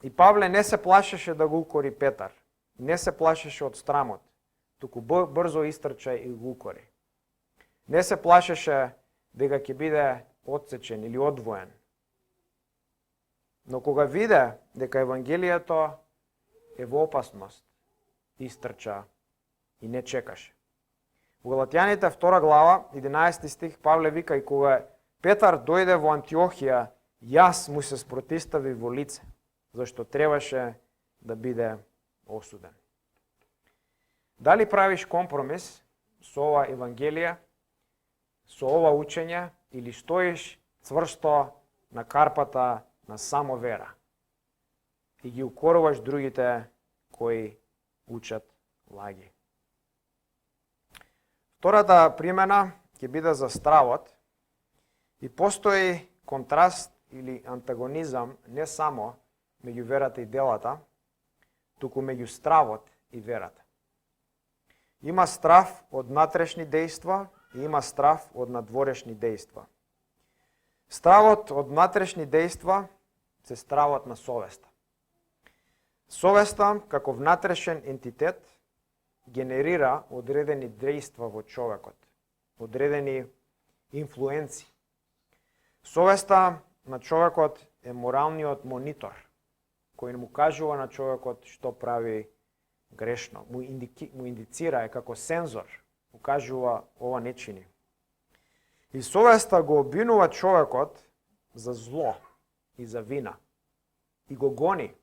И Павле не се плашеше да го укори Петар, не се плашеше од страмот, туку брзо истрча и го укори. Не се плашеше дека ќе биде отсечен или одвоен, Но кога виде дека Евангелието е во опасност, истрча и не чекаше. Во Галатјаните 2 глава, 11 стих, Павле вика: и кога Петар дојде во Антиохија, јас му се спротистави во лице, зашто требаше да биде осуден. Дали правиш компромис со ова Евангелие, со ова учење, или стоиш цврсто на карпата на само вера и ги укоруваш другите кои учат лаги? Втората примена ќе биде за стравот, и постои контраст или антагонизам не само меѓу верата и делата, туку меѓу стравот и верата. Има страв од натрешни дејства и има страв од надворешни дејства. Стравот од натрешни дејства се стравот на совеста. Совеста, како внатрешен ентитет, генерира одредени дејства во човекот, одредени инфлуенци. Совеста на човекот е моралниот монитор, кој му кажува на човекот што прави грешно, му индицира, е како сензор, му кажува ова не чини. И совеста го обвинува човекот за зло и за вина и го гони.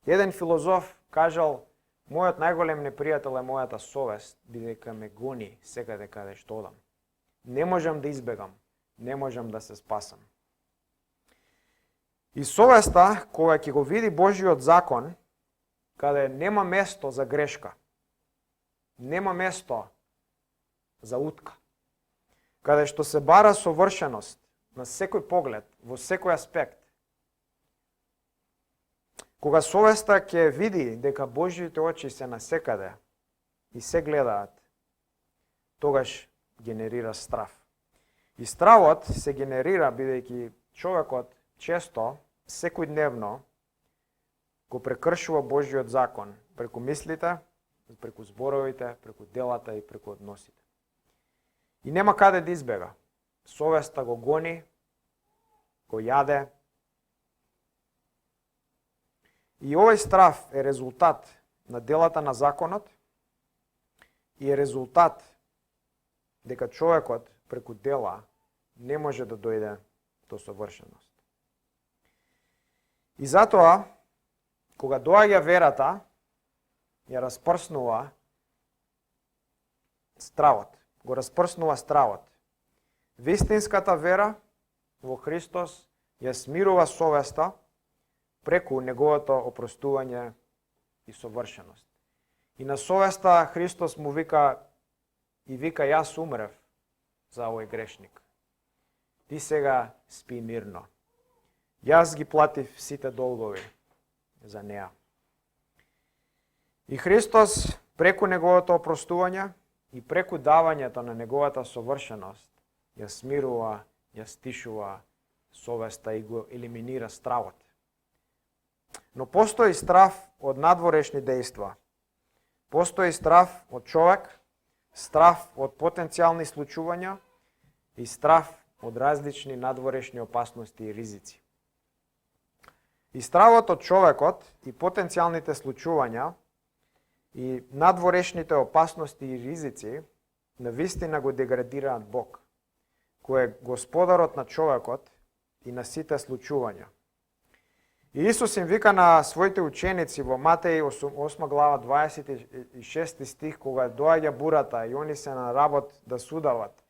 Еден филозоф кажал: мојот најголем непријател е мојата совест, бидејќи ме гони секаде каде што одам. Не можам да избегам, не можам да се спасам. И совеста, кога ќе го види Божиот закон, каде нема место за грешка, нема место за утка, каде што се бара совршеност на секој поглед, во секој аспект, кога совеста ќе види дека Божиите очи се насекаде и се гледаат, тогаш генерира страв. И стравот се генерира бидејќи човекот често, секојдневно, го прекршува Божиот закон преку мислите, преку зборовите, преку делата и преку односите. И нема каде да избега. Совеста го гони, го јаде. И овој страв е резултат на делата на законот и е резултат дека човекот преку дела не може да дојде до совршеност. И затоа, кога доаѓа верата, ја распрснува стравот, го распрснува стравот. Вистинската вера во Христос ја смирува совеста преку неговото опростување и совршеност. И на совеста Христос му вика: и вика, јас умрев за овој грешник. Ти сега спи мирно. Јас ги платив сите долгови за неа. И Христос преку неговото опростување и преку давањето на неговата совршеност ја смирува, ја стишува совеста и го елиминира стравот. Но постои страв од надворешни дејства. Постои страв од човек, страв од потенцијални случувања и страв од различни надворешни опасности и ризици. И стравот од човекот и потенцијалните случувања и надворешните опасности и ризици навистина го деградираат Бог, кој е господарот на човекот и на сите случувања. И Исус им вика на своите ученици во Матеј 8 глава 26 стих, кога доаѓа бурата и они се на работ да судават.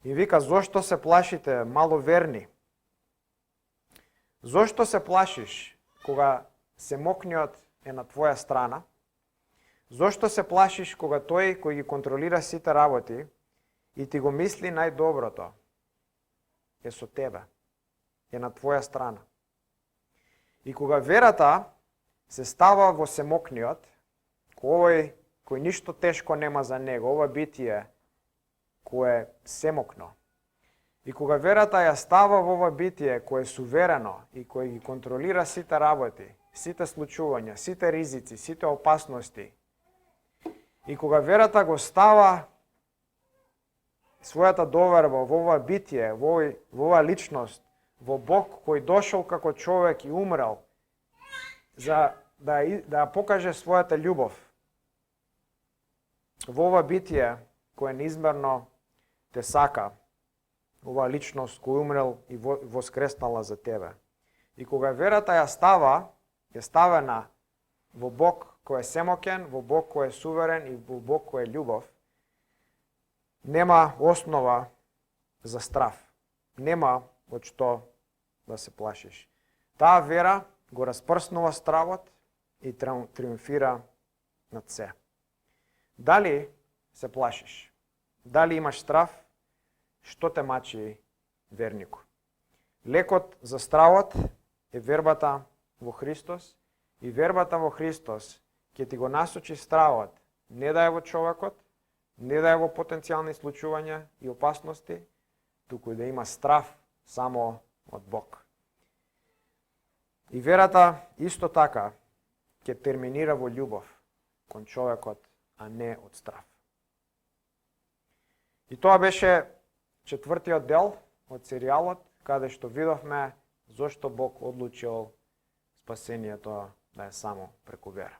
И вика: зошто се плашите, маловерни? Зошто се плашиш кога семокниот е на твоја страна? Зошто се плашиш кога тој кој ги контролира сите работи и ти го мисли најдоброто е со тебе, е на твоја страна? И кога верата се става во семокниот, овој кој ништо тешко нема за него, ова битие кое е семокно, и кога верата ја става во ова битие кое е суверено и кое ги контролира сите работи, сите случувања, сите ризици, сите опасности, и кога верата го става својата доверба во ова битие, во ова личност, во Бог кој дошол како човек и умрел за да покаже својата љубов во ова битие кое неизмерно те сака, ова личност кој умрел и воскреснала за тебе. И кога верата ја ставена во Бог кој е семоќен, во Бог кој е суверен и во Бог кој е љубов, нема основа за страв. Нема од што да се плашиш. Таа вера го распрснува стравот и триумфира над се. Дали се плашиш? Дали имаш страв? Што те мачи, вернику? Лекот за стравот е вербата во Христос и вербата во Христос ќе ти го насочи стравот не да е во човекот, не да е во потенцијални случувања и опасности, туку да има страв само од Бог. И верата исто така ќе терминира во љубов кон човекот, а не од страв. И тоа беше четвртиот дел од серијалот, каде што видовме зошто Бог одлучил спасението да е само преку вера.